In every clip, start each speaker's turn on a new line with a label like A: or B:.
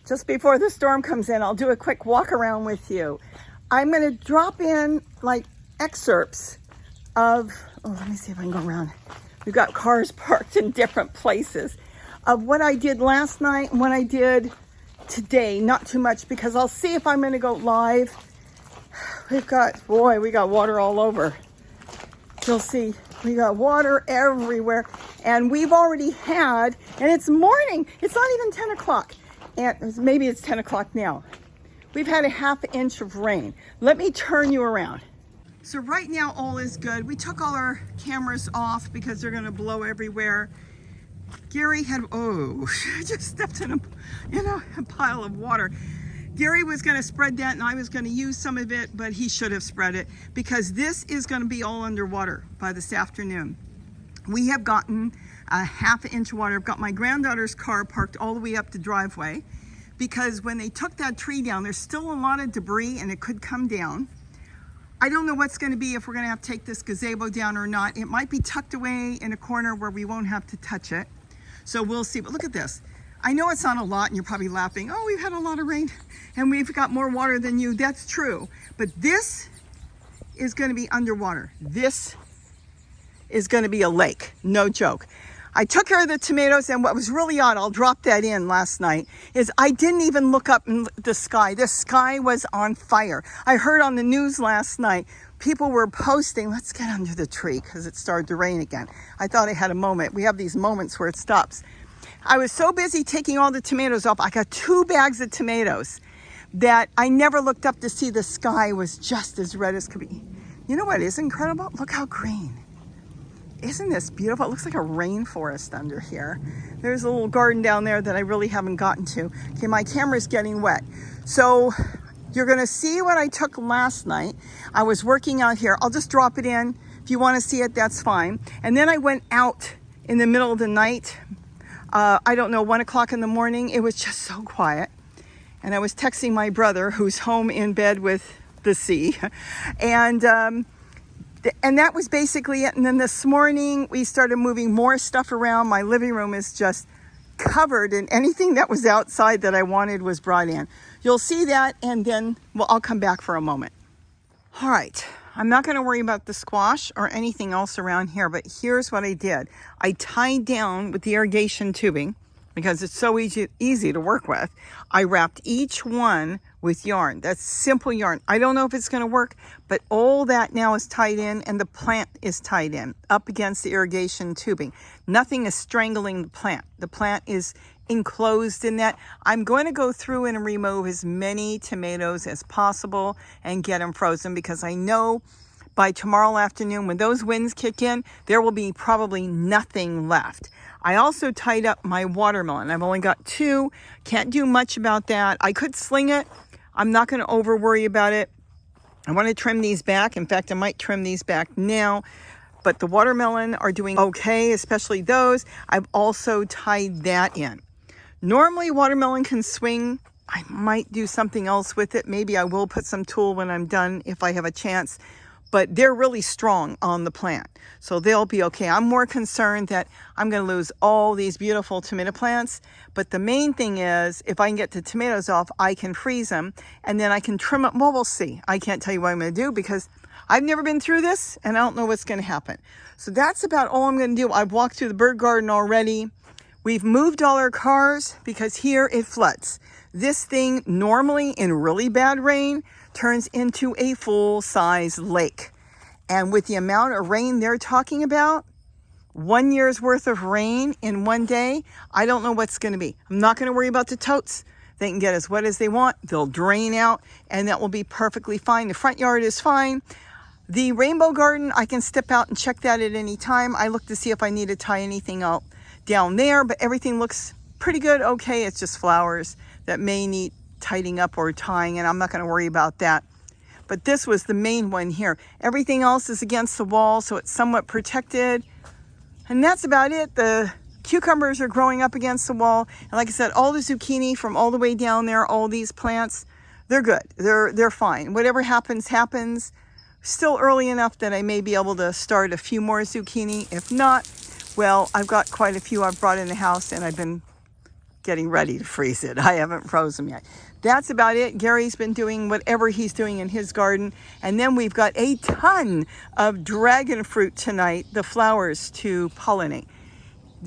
A: just before the storm comes in, I'll do a quick walk around with you. I'm going to drop in like excerpts of, let me see if I can go around. We've got cars parked in different places of what I did last night and what I did today. Not too much because I'll see if I'm going to go live. We got water all over. You'll see we got water everywhere. And we've already had, and it's morning. It's not even 10 o'clock. And maybe it's 10 o'clock now. We've had a ½ inch of rain. Let me turn you around. So right now all is good. We took all our cameras off because they're gonna blow everywhere. Gary had, just stepped in a pile of water. Gary was gonna spread that and I was gonna use some of it, but he should have spread it because this is gonna be all underwater by this afternoon. We have gotten a ½ inch of water. I've got my granddaughter's car parked all the way up the driveway because when they took that tree down, there's still a lot of debris and it could come down. I don't know what's going to be if we're going to have to take this gazebo down or not. It might be tucked away in a corner where we won't have to touch it. So we'll see. But look at this. I know it's not a lot and you're probably laughing. Oh, we've had a lot of rain and we've got more water than you. That's true. But this is going to be underwater. This is going to be a lake. No joke. I took care of the tomatoes, and what was really odd, I'll drop that in last night, is I didn't even look up in the sky. The sky was on fire. I heard on the news last night, people were posting, let's get under the tree because it started to rain again. I thought I had a moment. We have these moments where it stops. I was so busy taking all the tomatoes off. I got 2 bags of tomatoes that I never looked up to see the sky was just as red as could be. You know what is incredible? Look how green. Isn't this beautiful? It looks like a rainforest under here. There's a little garden down there that I really haven't gotten to. Okay, my camera's getting wet. So you're gonna see what I took last night. I was working out here. I'll just drop it in. If you wanna see it, that's fine. And then I went out in the middle of the night. I don't know, 1 o'clock in the morning. It was just so quiet. And I was texting my brother who's home in bed with the sea. And that was basically it. And then this morning we started moving more stuff around. My living room is just covered and anything that was outside that I wanted was brought in. You'll see that and then, I'll come back for a moment. All right, I'm not gonna worry about the squash or anything else around here, but here's what I did. I tied down with the irrigation tubing because it's so easy to work with. I wrapped each one with yarn. That's simple yarn. I don't know if it's going to work, but all that now is tied in and the plant is tied in up against the irrigation tubing. Nothing is strangling the plant. The plant is enclosed in that. I'm going to go through and remove as many tomatoes as possible and get them frozen because I know by tomorrow afternoon when those winds kick in, there will be probably nothing left. I also tied up my watermelon. I've only got 2. Can't do much about that. I could sling it. I'm not going to over worry about it. I want to trim these back. In fact, I might trim these back now. But the watermelon are doing okay, especially those. I've also tied that in. Normally, watermelon can swing. I might do something else with it. Maybe I will put some tulle when I'm done if I have a chance. But they're really strong on the plant, so they'll be okay. I'm more concerned that I'm going to lose all these beautiful tomato plants, but the main thing is if I can get the tomatoes off, I can freeze them, and then I can trim them. Well, we'll see. I can't tell you what I'm going to do because I've never been through this, and I don't know what's going to happen. So that's about all I'm going to do. I've walked through the bird garden already. We've moved all our cars because here it floods. This thing normally in really bad rain turns into a full-size lake. And with the amount of rain they're talking about, 1 year's worth of rain in one day, I don't know what's going to be. I'm not going to worry about the totes. They can get as wet as they want. They'll drain out, and that will be perfectly fine. The front yard is fine. The rainbow garden, I can step out and check that at any time. I look to see if I need to tie anything out down there, but everything looks pretty good. Okay, it's just flowers that may need tidying up or tying, and I'm not going to worry about that. But this was the main one here. Everything else is against the wall, so it's somewhat protected. And that's about it. The cucumbers are growing up against the wall. And like I said, all the zucchini from all the way down there, all these plants, they're good. They're fine. Whatever happens, happens. Still early enough that I may be able to start a few more zucchini. If not, well, I've got quite a few I've brought in the house and I've been getting ready to freeze it. I haven't frozen yet. That's about it. Gary's been doing whatever he's doing in his garden. And then we've got a ton of dragon fruit tonight, the flowers to pollinate,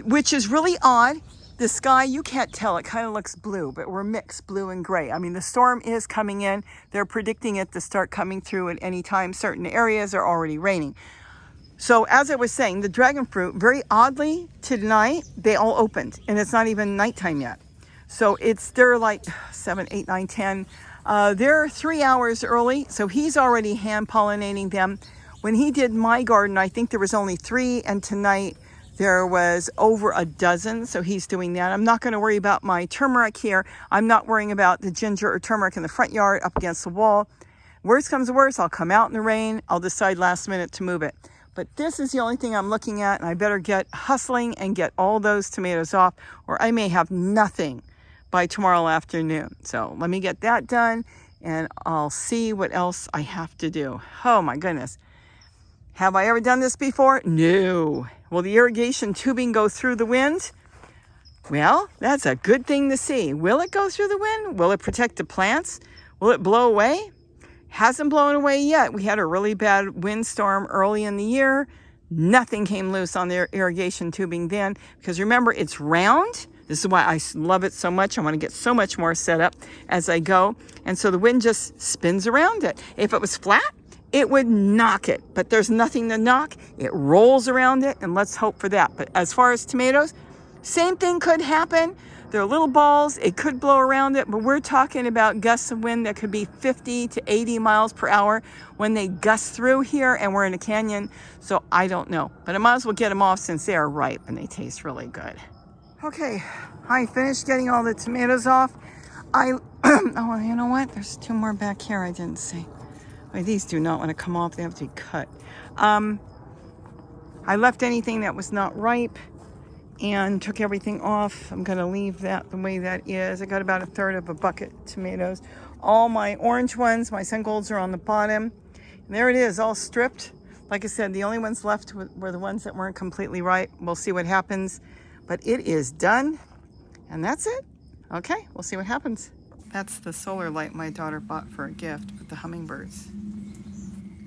A: which is really odd. The sky, you can't tell, it kind of looks blue, but we're mixed blue and gray. I mean, the storm is coming in. They're predicting it to start coming through at any time. Certain areas are already raining. So as I was saying, the dragon fruit, very oddly, tonight, they all opened, and it's not even nighttime yet. So they're like 7, 8, 9, 10. They're 3 hours early, so he's already hand pollinating them. When he did my garden, I think there was only 3, and tonight there was over a dozen, so he's doing that. I'm not going to worry about my turmeric here. I'm not worrying about the ginger or turmeric in the front yard up against the wall. Worst comes to worst, I'll come out in the rain. I'll decide last minute to move it. But this is the only thing I'm looking at, and I better get hustling and get all those tomatoes off, or I may have nothing by tomorrow afternoon. So let me get that done, and I'll see what else I have to do. Oh my goodness. Have I ever done this before? No. Will the irrigation tubing go through the wind? Well, that's a good thing to see. Will it go through the wind? Will it protect the plants? Will it blow away? Hasn't blown away yet. We had a really bad windstorm early in the year. Nothing came loose on the irrigation tubing then, because remember, it's round. This is why I love it so much. I want to get so much more set up as I go. And so the wind just spins around it. If it was flat, it would knock it, but there's nothing to knock. It rolls around it, and let's hope for that. But as far as tomatoes, same thing could happen. They're little balls. It could blow around it, but we're talking about gusts of wind that could be 50 to 80 miles per hour when they gust through here, and we're in a canyon, so I don't know. But I might as well get them off since they are ripe and they taste really good. Okay, I finished getting all the tomatoes off. Oh, you know what? There's 2 more back here I didn't see. Wait, these do not want to come off. They have to be cut. I left anything that was not ripe and took everything off. I'm going to leave that the way that is. I got about 1/3 of a bucket of tomatoes. All my orange ones, my sun golds, are on the bottom. And there it is, all stripped. Like I said, the only ones left were the ones that weren't completely ripe. We'll see what happens. But it is done. And that's it. Okay, we'll see what happens. That's the solar light my daughter bought for a gift with the hummingbirds.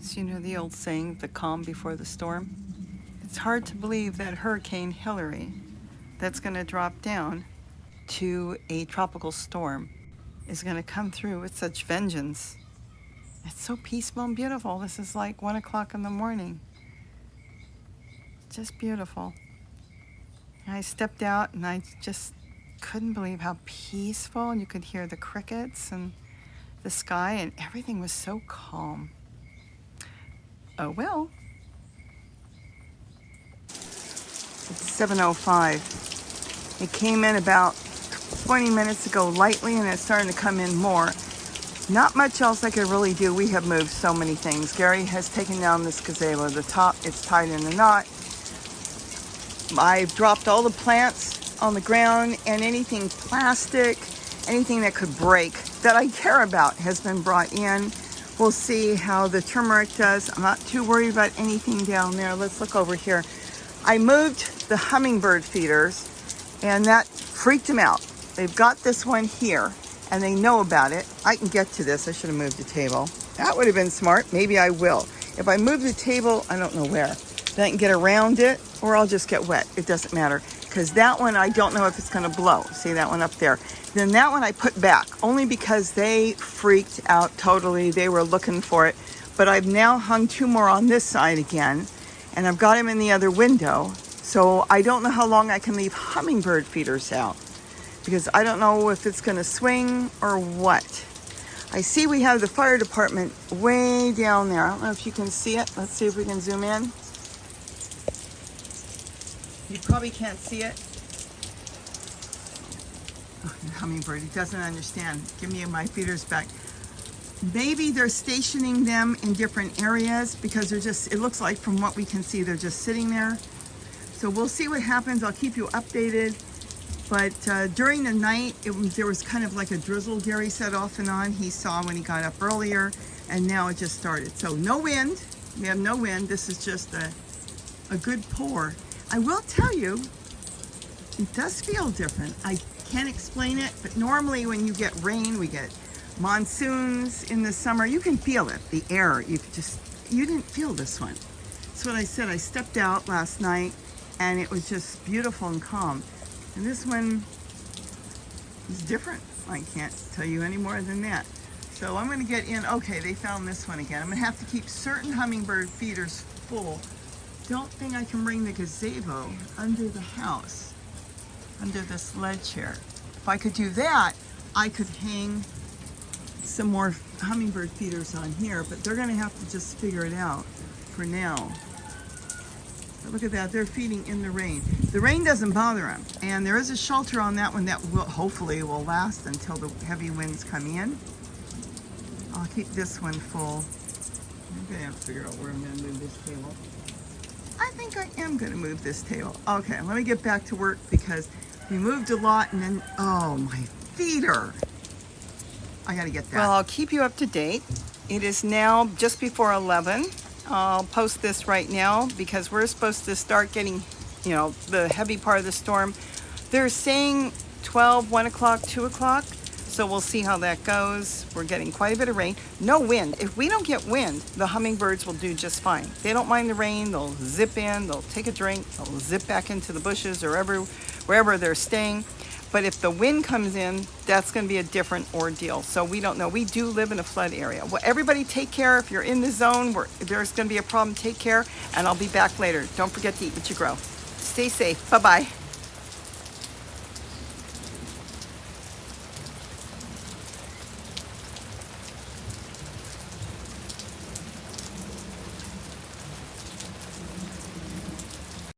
A: So you know the old saying, the calm before the storm? It's hard to believe that Hurricane Hilary, that's going to drop down to a tropical storm, is going to come through with such vengeance. It's so peaceful and beautiful. This is like 1 o'clock in the morning. Just beautiful. I stepped out and I just couldn't believe how peaceful, and you could hear the crickets and the sky, and everything was so calm. Oh well. It's 7:05. It came in about 20 minutes ago lightly, and it's starting to come in more. Not much else I could really do. We have moved so many things. Gary has taken down this gazebo. The top, it's tied in a knot. I've dropped all the plants on the ground, and anything plastic, anything that could break that I care about has been brought in. We'll see how the turmeric does. I'm not too worried about anything down there. Let's look over here. I moved the hummingbird feeders, and that freaked them out. They've got this one here, and they know about it. I can get to this. I should have moved the table. That would have been smart. Maybe I will. If I move the table, I don't know where. Then I can get around it, or I'll just get wet. It doesn't matter, because that one, I don't know if it's going to blow. See that one up there? Then that one I put back, only because they freaked out totally. They were looking for it. But I've now hung 2 more on this side again, and I've got them in the other window. So I don't know how long I can leave hummingbird feeders out, because I don't know if it's going to swing or what. I see we have the fire department way down there. I don't know if you can see it. Let's see if we can zoom in. You probably can't see it. Oh, the hummingbird, he doesn't understand. Give me my feeders back. Maybe they're stationing them in different areas, because they're just, it looks like from what we can see, they're just sitting there. So we'll see what happens. I'll keep you updated. But during the night, there was kind of like a drizzle Gary said off and on. He saw when he got up earlier, and now it just started. So no wind. We have no wind. This is just a good pour. I will tell you, it does feel different. I can't explain it, but normally when you get rain, we get monsoons in the summer. You can feel it, the air. You didn't feel this one. That's what I said. I stepped out last night and it was just beautiful and calm. And this one is different. I can't tell you any more than that. So I'm going to get in. Okay, they found this one again. I'm going to have to keep certain hummingbird feeders full. Don't think I can bring the gazebo under the house, under this ledge here. If I could do that, I could hang some more hummingbird feeders on here, but they're going to have to just figure it out for now. But look at that, they're feeding in the rain. The rain doesn't bother them, and there is a shelter on that one that will hopefully will last until the heavy winds come in. I'll keep this one full. I'm going to have to figure out where I'm going to move this table. I think I am going to move this table. Okay, let me get back to work because we moved a lot and then, oh, my feeder. I got to get that. Well, I'll keep you up to date. It is now just before 11. I'll post this right now because we're supposed to start getting, the heavy part of the storm. They're saying 12, 1 o'clock, 2 o'clock. So we'll see how that goes. We're getting quite a bit of rain. No wind. If we don't get wind, the hummingbirds will do just fine. They don't mind the rain. They'll zip in, they'll take a drink, they'll zip back into the bushes or wherever they're staying. But if the wind comes in, that's going to be a different ordeal. So we don't know. We do live in a flood area. Well, everybody take care. If you're in the zone where there's going to be a problem, take care. And I'll be back later. Don't forget to eat what you grow. Stay safe. Bye-bye.